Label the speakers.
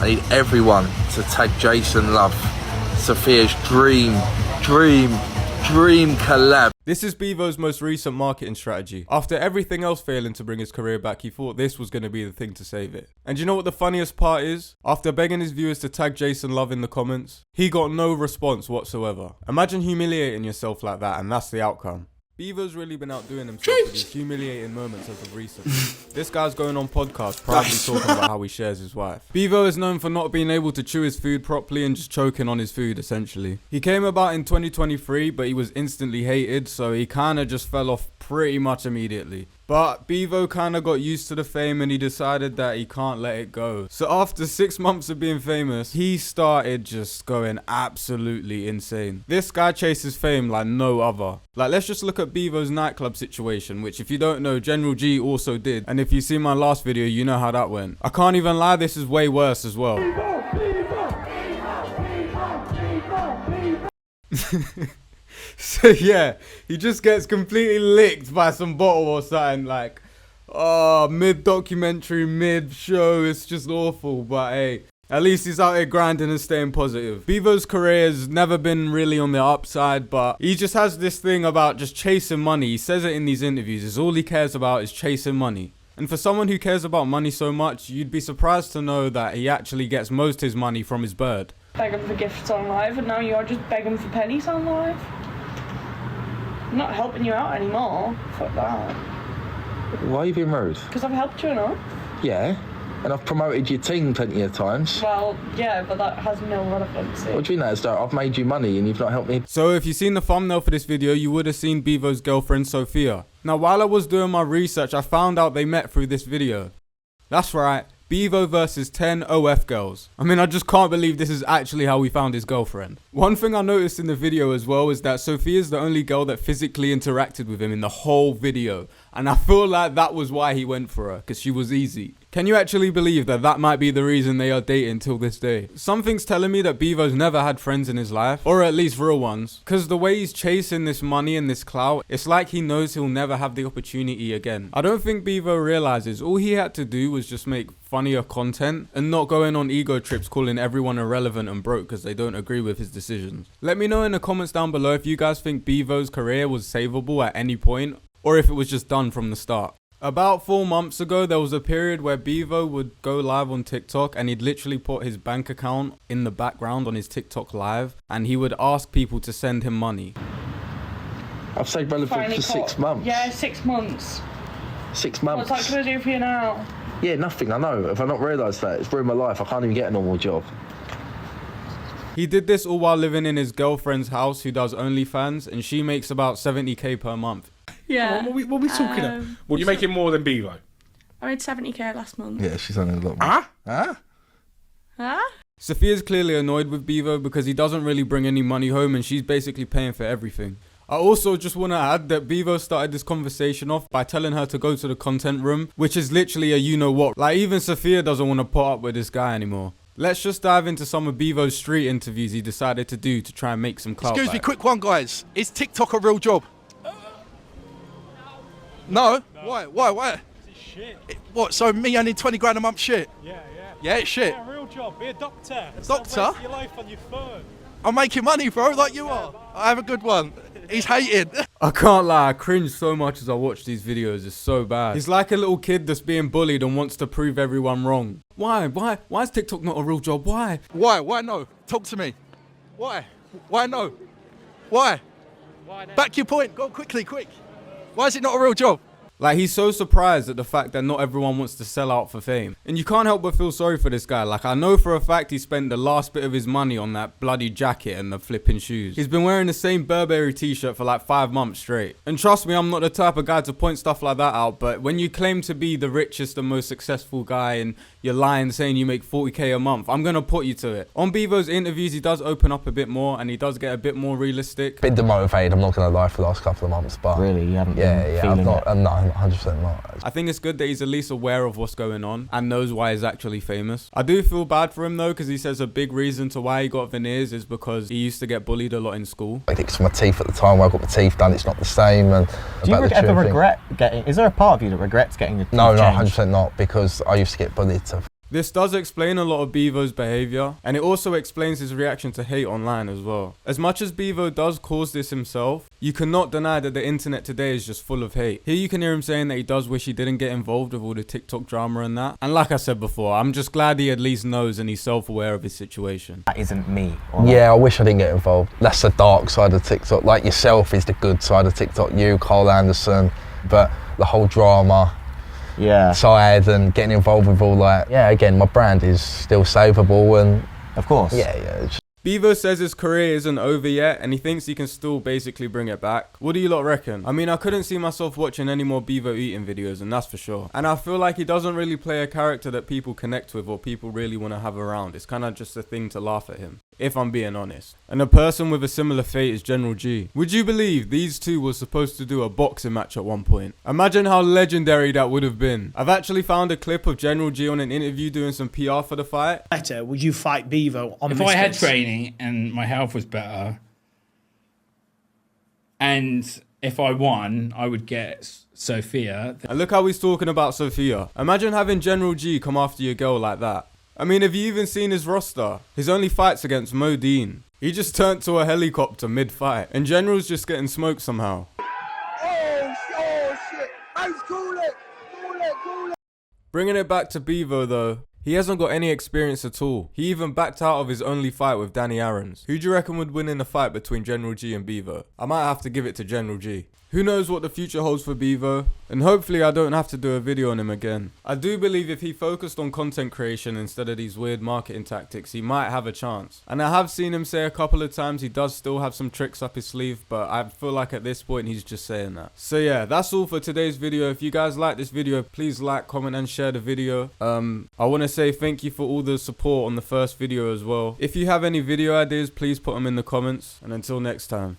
Speaker 1: I need everyone to tag Jason Love. Sophia's dream collab.
Speaker 2: This is Beavo's most recent marketing strategy. After everything else failing to bring his career back, he thought this was going to be the thing to save it. And you know what the funniest part is? After begging his viewers to tag Jason Love in the comments, he got no response whatsoever. Imagine humiliating yourself like that, and that's the outcome. Beavo's really been outdoing himself with these humiliating moments as of recent. This guy's going on podcasts proudly talking about how he shares his wife. Beavo is known for not being able to chew his food properly and just choking on his food, essentially. He came about in 2023, but he was instantly hated, so he kinda just fell off pretty much immediately. But Beavo kinda got used to the fame and he decided that he can't let it go. So after 6 months of being famous, he started just going absolutely insane. This guy chases fame like no other. Like, let's just look at Beavo's nightclub situation, which if you don't know, General G also did. And if you see my last video, you know how that went. I can't even lie, this is way worse as well. So yeah, he just gets completely licked by some bottle or something, like, oh, mid-documentary, mid-show, it's just awful, but hey, at least he's out here grinding and staying positive. Beavo's career has never been really on the upside, but he just has this thing about just chasing money. He says it in these interviews, is all he cares about is chasing money. And for someone who cares about money so much, you'd be surprised to know that he actually gets most of his money from his bird.
Speaker 3: Begging for gifts on live, and now you're just begging for pennies on live? I'm not helping you out anymore. Fuck that.
Speaker 1: Why are you being rude?
Speaker 3: Because I've helped you enough.
Speaker 1: Yeah, and I've promoted your team plenty of times.
Speaker 3: Well, yeah, but that has no relevance.
Speaker 1: What do you know? I've made you money and you've not helped me.
Speaker 2: So if you've seen the thumbnail for this video, you would have seen Beavo's girlfriend Sophia. Now while I was doing my research, I found out they met through this video. That's right, Beavo versus 10 OF girls. I mean, I just can't believe this is actually how we found his girlfriend. One thing I noticed in the video as well is that Sophia's the only girl that physically interacted with him in the whole video. And I feel like that was why he went for her, because she was easy. Can you actually believe that that might be the reason they are dating till this day? Something's telling me that Beavo's never had friends in his life, or at least real ones. Because the way he's chasing this money and this clout, it's like he knows he'll never have the opportunity again. I don't think Beavo realizes all he had to do was just make funnier content and not going on ego trips calling everyone irrelevant and broke because they don't agree with his decisions. Let me know in the comments down below if you guys think Beavo's career was savable at any point, or if it was just done from the start. About 4 months ago, there was a period where Beavo would go live on TikTok and he'd literally put his bank account in the background on his TikTok live and he would ask people to send him money.
Speaker 1: I've stayed relevant for 6 months.
Speaker 3: Yeah, 6 months.
Speaker 1: 6 months.
Speaker 3: What's that going to do for you now?
Speaker 1: Yeah, nothing, I know. If I not realised that, it's ruined my life. I can't even get a normal job.
Speaker 2: He did this all while living in his girlfriend's house who does OnlyFans and she makes about 70k per month.
Speaker 4: Yeah.
Speaker 5: What are we talking about? Well, you're making more than Beavo.
Speaker 4: I made 70k last month.
Speaker 1: Yeah, she's on a lot more.
Speaker 4: Huh?
Speaker 2: Sophia's clearly annoyed with Beavo because he doesn't really bring any money home and she's basically paying for everything. I also just want to add that Beavo started this conversation off by telling her to go to the content room, which is literally a you-know-what. Like, even Sophia doesn't want to put up with this guy anymore. Let's just dive into some of Beavo's street interviews he decided to do to try and make some clout.
Speaker 6: Excuse me, quick one, guys. Is TikTok a real job? No? Why?
Speaker 7: It's shit.
Speaker 6: What, so me earning 20 grand a month shit?
Speaker 7: Yeah.
Speaker 6: Yeah, it's shit.
Speaker 7: Yeah, real job. Be a doctor.
Speaker 6: Doctor?
Speaker 7: Stop wasting your life on your phone.
Speaker 6: I'm making money, bro, like you are. I have a good one. He's hating.
Speaker 2: I can't lie, I cringe so much as I watch these videos, it's so bad. He's like a little kid that's being bullied and wants to prove everyone wrong. Why is TikTok not a real job? Why?
Speaker 6: Why no? Talk to me. Why no? Why? Back your point, go quickly, quick. Why is it not a real job?
Speaker 2: Like, he's so surprised at the fact that not everyone wants to sell out for fame. And you can't help but feel sorry for this guy. Like, I know for a fact he spent the last bit of his money on that bloody jacket and the flipping shoes. He's been wearing the same Burberry t-shirt for like 5 months straight. And trust me, I'm not the type of guy to point stuff like that out, but when you claim to be the richest and most successful guy and you're lying saying you make 40k a month, I'm gonna put you to it. On Beavo's interviews, he does open up a bit more and he does get a bit more realistic.
Speaker 1: Been demotivated, I'm not gonna lie, for the last couple of months, but
Speaker 8: really, you haven't
Speaker 1: yeah,
Speaker 8: been
Speaker 1: I'm
Speaker 8: feeling
Speaker 1: not,
Speaker 8: it?
Speaker 1: no, 100% not.
Speaker 2: I think it's good that he's at least aware of what's going on and knows why he's actually famous. I do feel bad for him though, because he says a big reason to why he got veneers is because he used to get bullied a lot in school.
Speaker 1: I think it's my teeth at the time where I got my teeth done, it's not the same. And
Speaker 8: do you ever regret getting, is there a part of you that regrets getting the teeth
Speaker 1: No,
Speaker 8: changed?
Speaker 1: 100% not, because I used to get bullied to
Speaker 2: This does explain a lot of Beavo's behavior, and it also explains his reaction to hate online as well. As much as Beavo does cause this himself, you cannot deny that the internet today is just full of hate. Here you can hear him saying that he does wish he didn't get involved with all the TikTok drama and that. And like I said before, I'm just glad he at least knows and he's self-aware of his situation.
Speaker 8: That isn't me.
Speaker 9: Yeah, I wish I didn't get involved. That's the dark side of TikTok. Like yourself is the good side of TikTok, you, Carl Anderson, but the whole drama side and getting involved with all like, again, my brand is still savable and...
Speaker 8: Of course.
Speaker 9: Yeah.
Speaker 2: Beavo says his career isn't over yet and he thinks he can still basically bring it back. What do you lot reckon? I mean, I couldn't see myself watching any more Beavo eating videos, and that's for sure. And I feel like he doesn't really play a character that people connect with or people really want to have around. It's kind of just a thing to laugh at him, if I'm being honest. And a person with a similar fate is General G. Would you believe these two were supposed to do a boxing match at one point? Imagine how legendary that would have been. I've actually found a clip of General G on an interview doing some PR for the fight.
Speaker 10: Better, would you fight Beavo on
Speaker 11: if
Speaker 10: this
Speaker 11: I had
Speaker 10: case?
Speaker 11: training and my health was better, and if I won, I would get Sophia.
Speaker 2: And look how he's talking about Sophia. Imagine having General G come after your girl like that. I mean, have you even seen his roster? His only fights against Modine. He just turned to a helicopter mid-fight, and General's just getting smoked somehow.
Speaker 12: Oh shit! Cool it!
Speaker 2: Bringing it back to Beavo though, he hasn't got any experience at all. He even backed out of his only fight with Danny Aarons. Who do you reckon would win in a fight between General G and Beavo? I might have to give it to General G. Who knows what the future holds for Beavo, and hopefully I don't have to do a video on him again. I do believe if he focused on content creation instead of these weird marketing tactics, he might have a chance. And I have seen him say a couple of times he does still have some tricks up his sleeve, but I feel like at this point he's just saying that. So yeah, that's all for today's video. If you guys like this video, please like, comment and share the video. I want to say thank you for all the support on the first video as well. If you have any video ideas, please put them in the comments, and until next time.